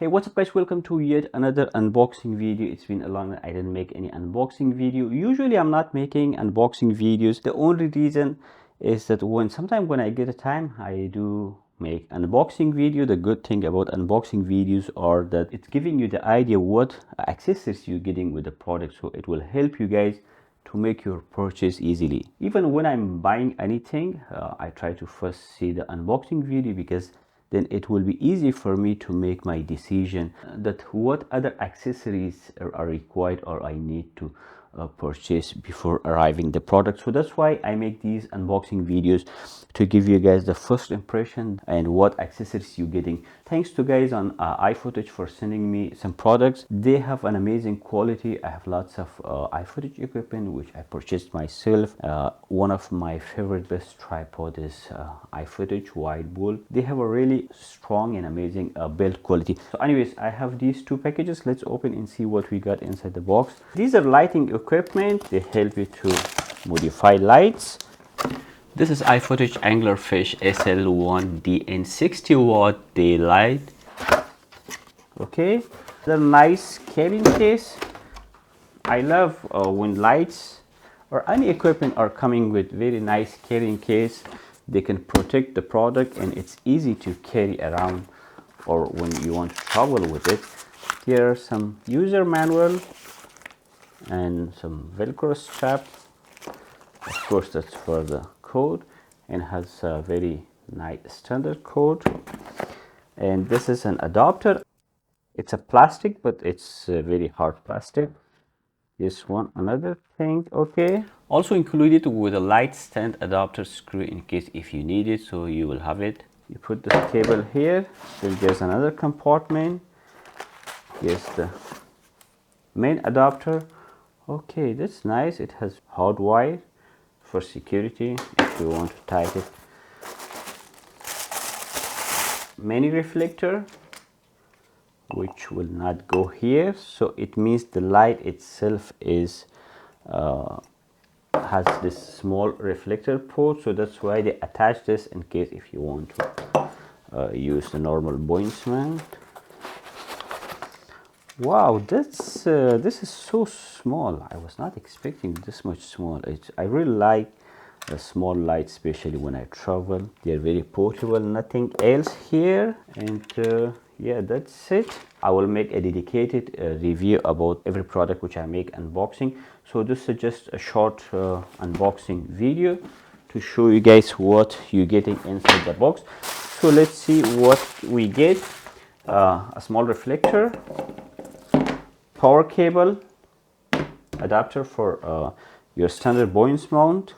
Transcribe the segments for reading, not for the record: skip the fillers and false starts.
Hey, what's up guys, welcome to yet another unboxing video. It's been a long time I didn't make any unboxing video. Usually I'm not making unboxing videos. The only reason is that sometimes when I get a time I do make unboxing video. The good thing about unboxing videos are that it's giving you the idea what accessories you're getting with the product, so it will help you guys to make your purchase easily. Even when I'm buying anything, I try to first see the unboxing video, because then it will be easy for me to make my decision that what other accessories are required or I need to purchase before arriving the product. So that's why I make these unboxing videos, to give you guys the first impression and what accessories you're getting. Thanks to guys on iFootage for sending me some products. They have an amazing quality. I have lots of iFootage equipment which I purchased myself. One of my favorite best tripod is iFootage wide bull. They have a really strong and amazing build quality. So anyways, I have these two packages. Let's open and see what we got inside the box. These are lighting equipment. They help you to modify lights. This is iFootage Anglerfish SL1 DN 60 watt daylight. Okay, the nice carrying case. I love when lights or any equipment are coming with very nice carrying case. They can protect the product and it's easy to carry around, or when you want to travel with it. Here are some user manual and some velcro strap. Of course, that's for the code, and has a very nice standard code. And this is an adapter. It's a plastic, but it's a very hard plastic. This one, another thing. Okay, also included with a light stand adapter screw in case if you need it, so you will have it. You put the cable here. Then there's another compartment. Here's the main adapter. Okay, that's nice. It has hard wire for security if you want to tie it. Mini reflector, which will not go here, so it means the light itself is has this small reflector port, so that's why they attach this in case if you want to use the normal Bowens mount. Wow, this is so small. I was not expecting this much small. I really like a small light, especially when I travel. They're very portable. Nothing else here. And yeah, that's it. I will make a dedicated review about every product which I make unboxing. So this is just a short unboxing video to show you guys what you're getting inside the box. So let's see what we get. A small reflector, power cable, adapter for your standard Bowens mount,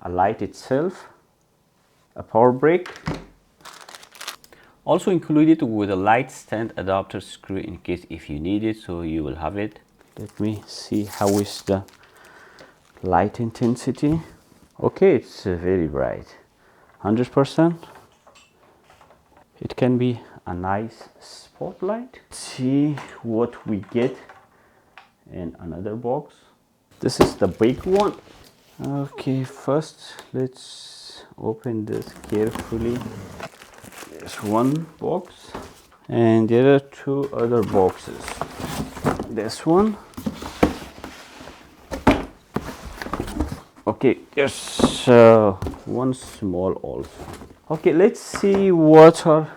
a light itself, a power brick. Also included with a light stand adapter screw in case if you need it, so you will have it. Let me see how is the light intensity. Okay, it's very bright, 100%. It can be a nice spotlight. Let's see what we get in another box. This is the big one. Okay, first let's open this carefully. There's one box and there are two other boxes. This one. Okay, there's one small also. Okay, let's see what are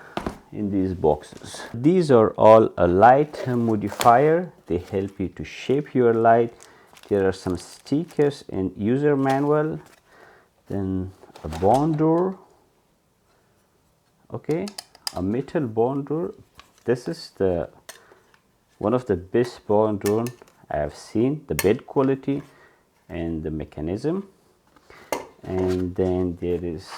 in these boxes. These are all a light modifier. They help you to shape your light. There are some stickers and user manual. Then a bond door. Okay, a metal bond door. This is the one of the best bond door I have seen. The build quality and the mechanism. And then there is,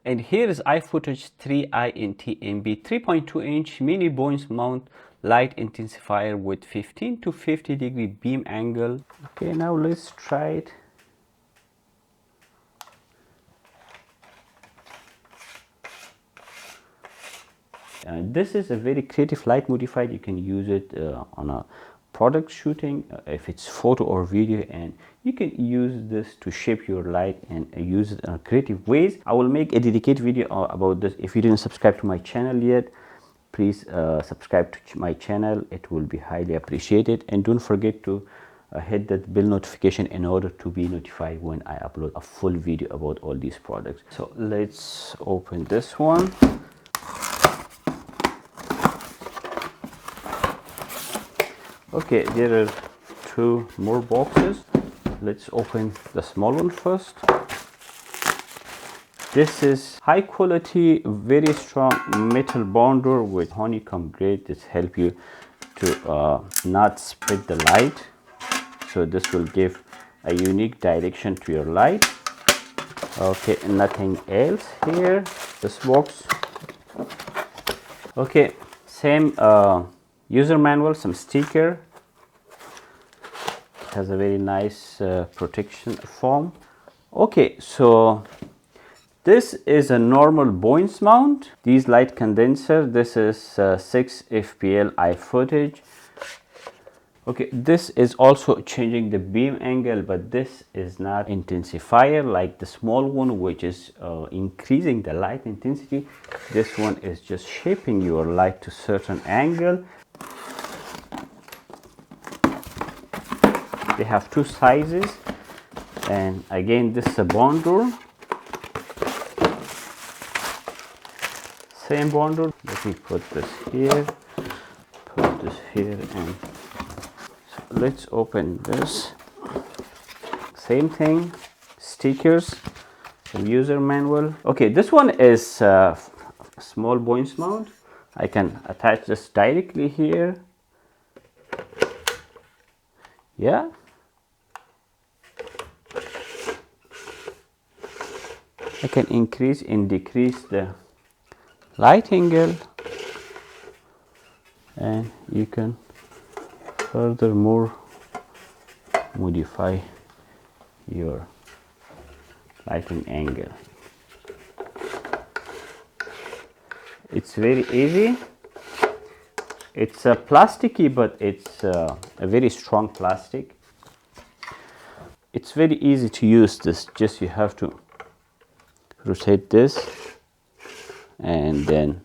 and here is iFootage 3INT-MB 3.2-inch mini Bowens mount light intensifier with 15 to 50 degree beam angle. Okay, now let's try it. This is a very creative light modifier. You can use it on a product shooting, if it's photo or video, and you can use this to shape your light and use it in creative ways. I will make a dedicated video about this. If you didn't subscribe to my channel yet, please subscribe to my channel. It will be highly appreciated, and don't forget to hit that bell notification in order to be notified when I upload a full video about all these products. So let's open this one. Okay, there are two more boxes. Let's open the small one first. This is high quality, very strong metal bonder with honeycomb grade. This help you to not spread the light. So this will give a unique direction to your light. Okay, nothing else here, this box. Okay, same user manual, some sticker. It has a very nice protection foam. Okay, so this is a normal Bowens mount. These light condenser, this is 6 FPL IFOOTAGE. Okay, this is also changing the beam angle, but this is not intensifier like the small one, which is increasing the light intensity. This one is just shaping your light to certain angle. They have two sizes, and again, this is a bonder. Same bonder. Let me put this here, put this here, and let's open this. Same thing, stickers, some user manual. Okay, this one is a small Bowens mount. I can attach this directly here. Yeah. I can increase and decrease the light angle, and you can furthermore modify your lighting angle. It's very easy. It's a plasticky, but it's a very strong plastic. It's very easy to use this. Just you have to rotate this, and then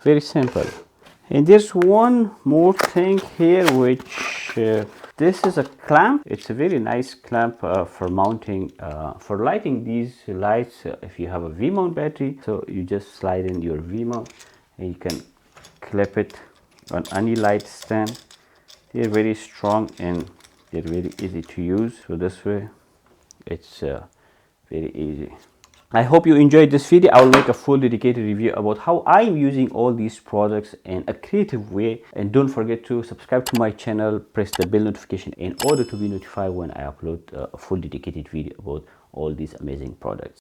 very simple. And there's one more thing here, which this is a clamp. It's a very nice clamp for mounting, for lighting these lights. If you have a V-mount battery, so you just slide in your V-mount and you can clip it on any light stand. They're very strong and they're very easy to use. So this way, it's very easy. I hope you enjoyed this video. I will make a full dedicated review about how I'm using all these products in a creative way. And don't forget to subscribe to my channel, press the bell notification in order to be notified when I upload a full dedicated video about all these amazing products.